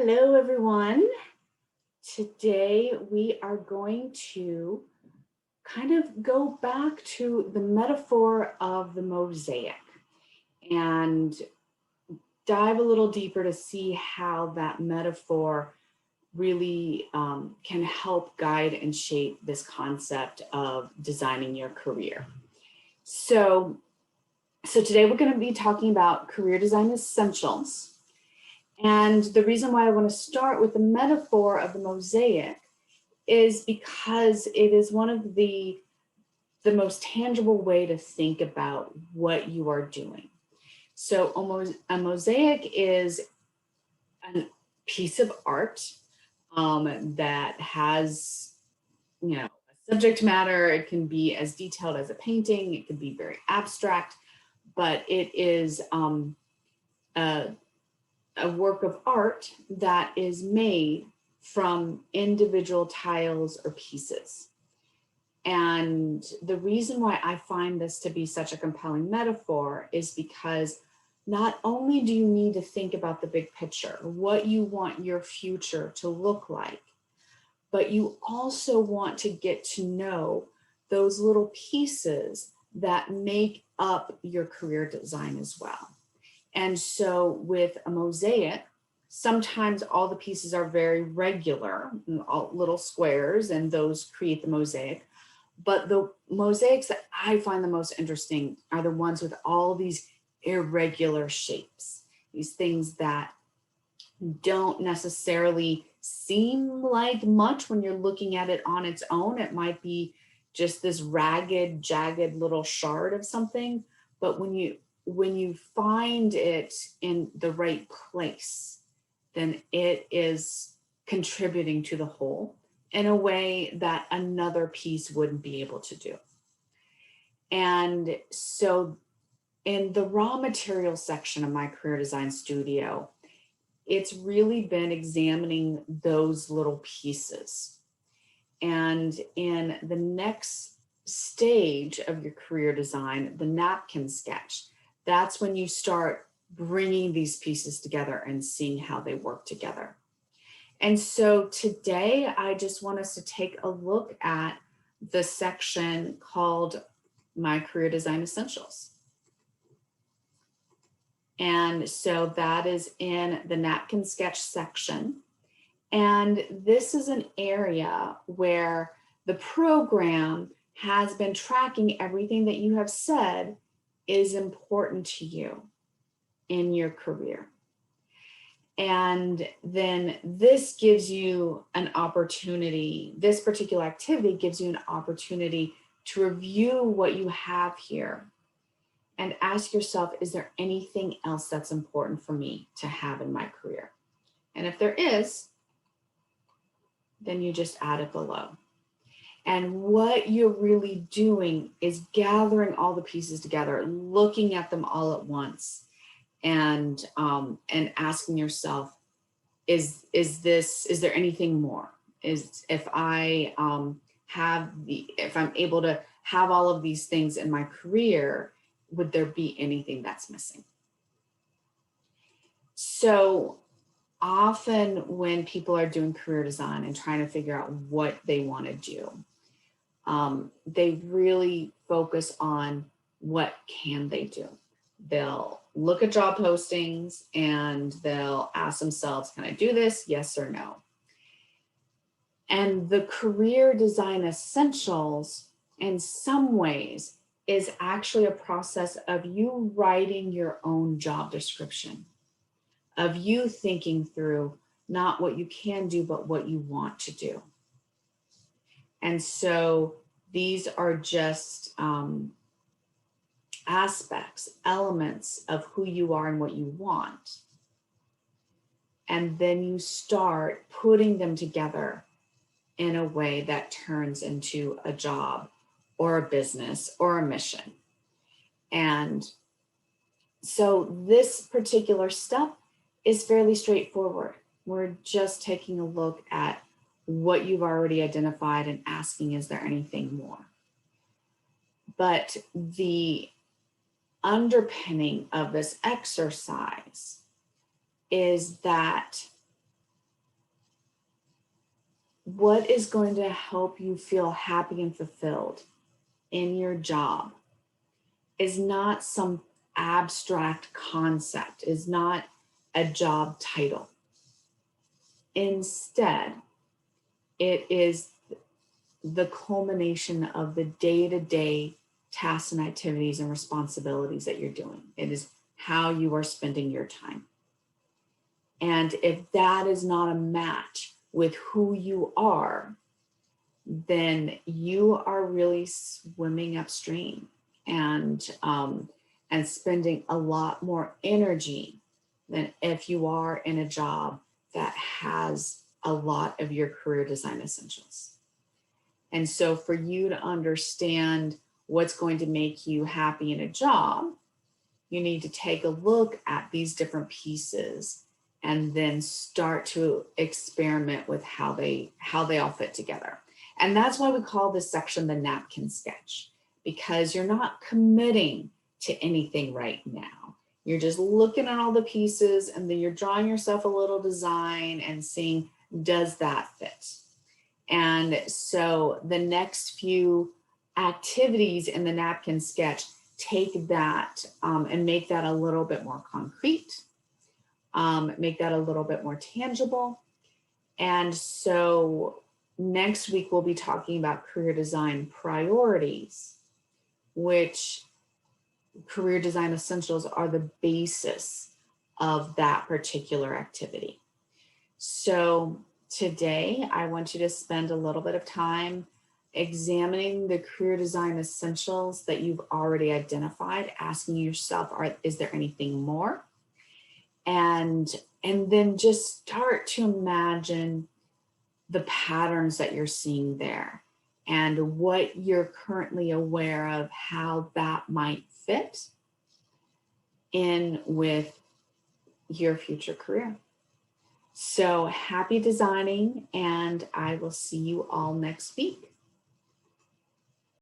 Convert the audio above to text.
Hello, everyone. Today we are going to kind of go back to the metaphor of the mosaic and dive a little deeper to see how that metaphor really can help guide and shape this concept of designing your career. So today we're going to be talking about career design essentials. And the reason why I want to start with the metaphor of the mosaic is because it is one of the most tangible way to think about what you are doing. So a mosaic is a piece of art that has, a subject matter. It can be as detailed as a painting. It can be very abstract, but it is a work of art that is made from individual tiles or pieces. And the reason why I find this to be such a compelling metaphor is because not only do you need to think about the big picture, what you want your future to look like, but you also want to get to know those little pieces that make up your career design as well. And so with a mosaic, sometimes all the pieces are very regular, little squares, and those create the mosaic. But the mosaics that I find the most interesting are the ones with all these irregular shapes, these things that don't necessarily seem like much when you're looking at it on its own. It might be just this ragged, jagged little shard of something, but when you find it in the right place, then it is contributing to the whole in a way that another piece wouldn't be able to do. And so in the raw material section of my career design studio, it's really been examining those little pieces. And in the next stage of your career design, the napkin sketch, that's when you start bringing these pieces together and seeing how they work together. And so today, I just want us to take a look at the section called My Career Design Essentials. And so that is in the napkin sketch section. And this is an area where the program has been tracking everything that you have said is important to you in your career. And then this gives you an opportunity, this particular activity gives you an opportunity to review what you have here and ask yourself, is there anything else that's important for me to have in my career? And if there is, then you just add it below. And what you're really doing is gathering all the pieces together, looking at them all at once, and asking yourself, is there anything more? If I'm able to have all of these things in my career, would there be anything that's missing? So often when people are doing career design and trying to figure out what they want to do, they really focus on what can they do. They'll look at job postings and they'll ask themselves, can I do this? Yes or no. And the career design essentials, in some ways, is actually a process of you writing your own job description, of you thinking through not what you can do, but what you want to do. And so these are just aspects, elements of who you are and what you want. And then you start putting them together in a way that turns into a job or a business or a mission. And so this particular step is fairly straightforward. We're just taking a look at what you've already identified and asking, is there anything more? But the underpinning of this exercise is that what is going to help you feel happy and fulfilled in your job is not some abstract concept, is not a job title. Instead, it is the culmination of the day-to-day tasks and activities and responsibilities that you're doing. It is how you are spending your time. And if that is not a match with who you are, then you are really swimming upstream and spending a lot more energy than if you are in a job that has a lot of your career design essentials. And so for you to understand what's going to make you happy in a job, you need to take a look at these different pieces and then start to experiment with how they all fit together. And that's why we call this section the napkin sketch, because you're not committing to anything right now. You're just looking at all the pieces and then you're drawing yourself a little design and seeing, does that fit? And so the next few activities in the napkin sketch take that and make that a little bit more concrete, make that a little bit more tangible. And so next week, we'll be talking about career design priorities, which career design essentials are the basis of that particular activity. So today, I want you to spend a little bit of time examining the career design essentials that you've already identified, asking yourself, is there anything more? And then just start to imagine the patterns that you're seeing there and what you're currently aware of, how that might fit in with your future career. So happy designing, and I will see you all next week.